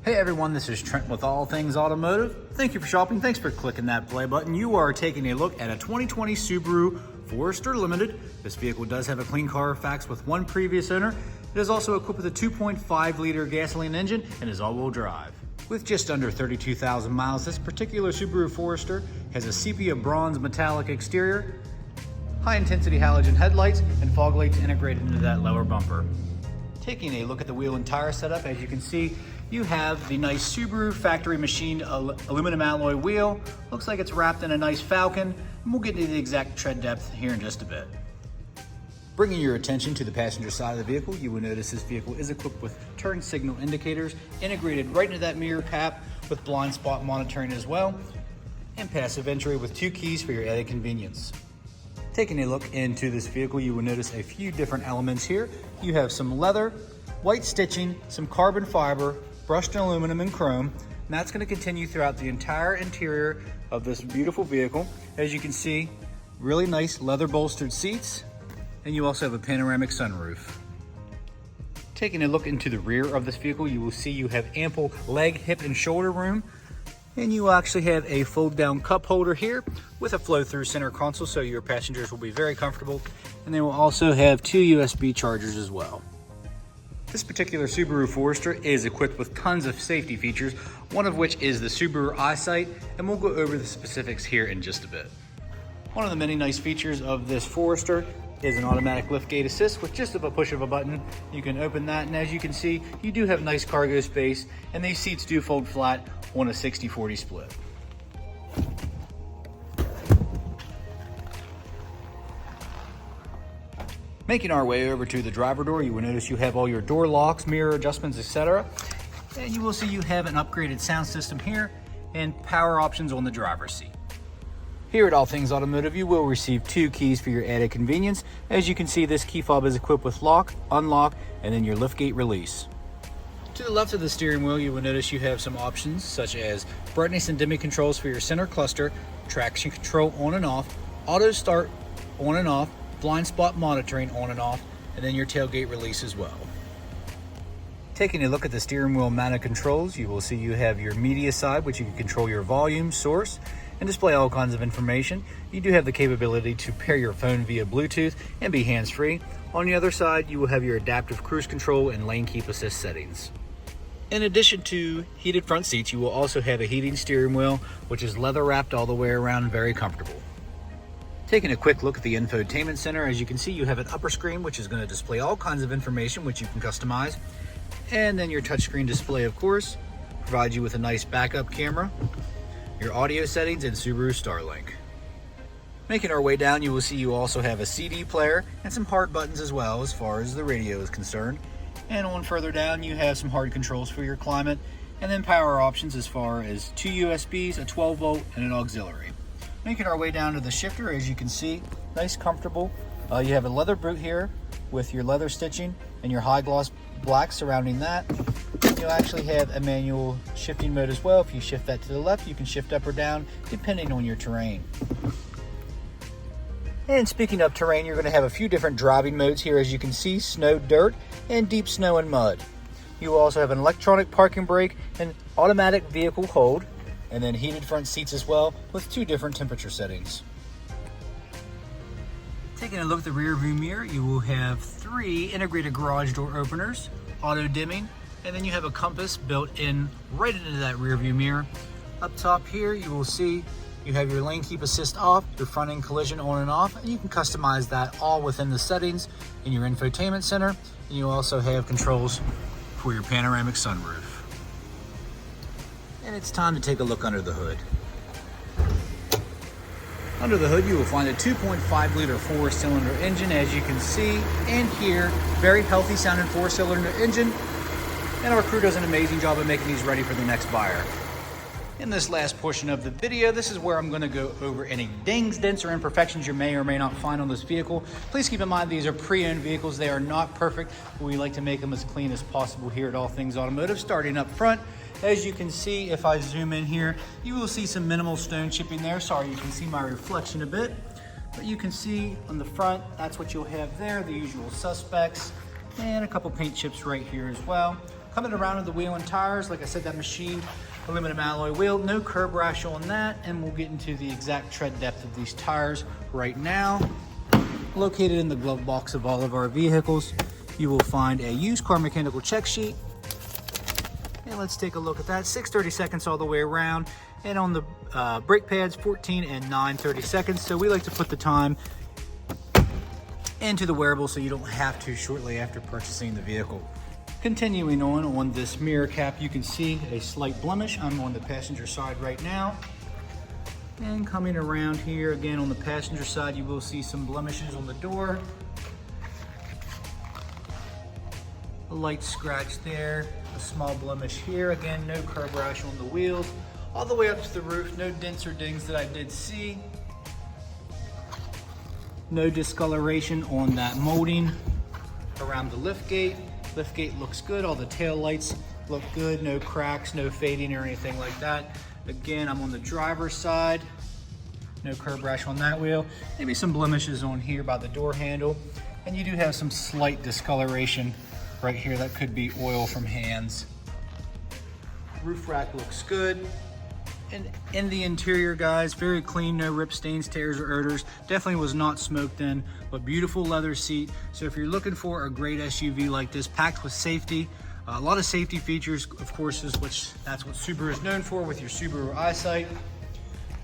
Hey everyone, this is Trent with All Things Automotive. Thank you for shopping. Thanks for clicking that play button. You are taking a look at a 2020 Subaru Forester Limited. This vehicle does have a clean Carfax with one previous owner. It is also equipped with a 2.5 liter gasoline engine and is all-wheel drive. With just under 32,000 miles, this particular Subaru Forester has a Sepia Bronze Metallic exterior, high-intensity halogen headlights, and fog lights integrated into that lower bumper. Taking a look at the wheel and tire setup, as you can see, you have the nice Subaru factory machined aluminum alloy wheel. Looks like it's wrapped in a nice Falcon, and we'll get into the exact tread depth here in just a bit. Bringing your attention to the passenger side of the vehicle, you will notice this vehicle is equipped with turn signal indicators integrated right into that mirror cap with blind spot monitoring as well, and passive entry with 2 keys for your added convenience. Taking a look into this vehicle, you will notice a few different elements here. You have some leather, white stitching, some carbon fiber, brushed in aluminum and chrome, and that's going to continue throughout the entire interior of this beautiful vehicle. As you can see, really nice leather bolstered seats, and you also have a panoramic sunroof. Taking a look into the rear of this vehicle, you will see you have ample leg, hip, and shoulder room, and you actually have a fold down cup holder here with a flow through center console, so your passengers will be very comfortable, and they will also have 2 USB chargers as well. This particular Subaru Forester is equipped with tons of safety features, one of which is the Subaru EyeSight, and we'll go over the specifics here in just a bit. One of the many nice features of this Forester is an automatic liftgate assist with just a push of a button. You can open that, and as you can see, you do have nice cargo space, and these seats do fold flat on a 60-40 split. Making our way over to the driver door, you will notice you have all your door locks, mirror adjustments, etc. And you will see you have an upgraded sound system here and power options on the driver's seat. Here at All Things Automotive, you will receive 2 keys for your added convenience. As you can see, this key fob is equipped with lock, unlock, and then your liftgate release. To the left of the steering wheel, you will notice you have some options such as brightness and dimming controls for your center cluster, traction control on and off, auto start on and off, blind spot monitoring on and off, and then your tailgate release as well. Taking a look at the steering wheel mounted controls, you will see you have your media side, which you can control your volume, source, and display all kinds of information. You do have the capability to pair your phone via Bluetooth and be hands-free. On the other side, you will have your adaptive cruise control and lane keep assist settings. In addition to heated front seats, you will also have a heating steering wheel, which is leather wrapped all the way around, very comfortable. Taking a quick look at the infotainment center, as you can see, you have an upper screen which is going to display all kinds of information which you can customize, and then your touchscreen display, of course, provides you with a nice backup camera, your audio settings, and Subaru Starlink. Making our way down, you will see you also have a CD player and some hard buttons as well as far as the radio is concerned, and on further down you have some hard controls for your climate, and then power options as far as 2 USBs, a 12 volt, and an auxiliary. Making our way down to the shifter, as you can see, nice, comfortable. You have a leather boot here with your leather stitching and your high gloss black surrounding that. You'll actually have a manual shifting mode as well. If you shift that to the left, you can shift up or down depending on your terrain. And speaking of terrain, you're going to have a few different driving modes here, as you can see: snow, dirt, and deep snow and mud. You will also have an electronic parking brake and automatic vehicle hold, and then heated front seats as well with 2 different temperature settings. Taking a look at the rear view mirror, you will have 3 integrated garage door openers, auto dimming, and then you have a compass built in right into that rear view mirror. Up top here, you will see you have your lane keep assist off, your front end collision on and off, and you can customize that all within the settings in your infotainment center. And you also have controls for your panoramic sunroof. And it's time to take a look under the hood. Under the hood, you will find a 2.5 liter 4-cylinder engine, as you can see and hear. Very healthy sounding 4-cylinder engine, and our crew does an amazing job of making these ready for the next buyer. In this last portion of the video, this is where I'm going to go over any dings, dents, or imperfections you may or may not find on this vehicle. Please keep in mind these are pre-owned vehicles. They are not perfect. We like to make them as clean as possible here at All Things Automotive. Starting up front, as you can see, if I zoom in here, you will see some minimal stone chipping there. Sorry, you can see my reflection a bit, but you can see on the front, that's what you'll have there, the usual suspects, and a couple paint chips right here as well. Coming around to the wheel and tires, like I said, that machined aluminum alloy wheel, no curb rash on that, and we'll get into the exact tread depth of these tires right now. Located in the glove box of all of our vehicles, you will find a used car mechanical check sheet. And let's take a look at that. 6/32 all the way around, and on the brake pads, 14 and 9/32. So we like to put the time into the wearable so you don't have to shortly after purchasing the vehicle. Continuing on this mirror cap, you can see a slight blemish. I'm on the passenger side right now. And coming around here, again on the passenger side, you will see some blemishes on the door. A light scratch there, a small blemish here. Again, no curb rash on the wheels. All the way up to the roof, no dents or dings that I did see. No discoloration on that molding around the lift gate. Lift gate looks good, all the tail lights look good, no cracks, no fading or anything like that. Again, I'm on the driver's side, no curb rash on that wheel. Maybe some blemishes on here by the door handle, and you do have some slight discoloration right here. That could be oil from hands. Roof rack looks good. And in the interior, guys, very clean, no rip stains, tears, or odors. Definitely was not smoked in, but beautiful leather seat. So if you're looking for a great SUV like this, packed with safety, a lot of safety features, of course, that's what Subaru is known for with your Subaru eyesight.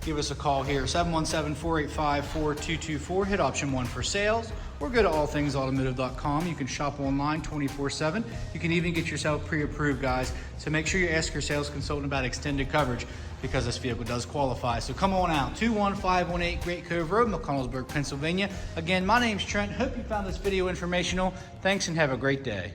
Give us a call here, 717-485-4224. Hit option 1 for sales, or go to allthingsautomotive.com. You can shop online 24/7. You can even get yourself pre-approved, guys. So make sure you ask your sales consultant about extended coverage, because this vehicle does qualify. So come on out, 21518 Great Cove Road, McConnellsburg, Pennsylvania. Again, my name's Trent. Hope you found this video informational. Thanks and have a great day.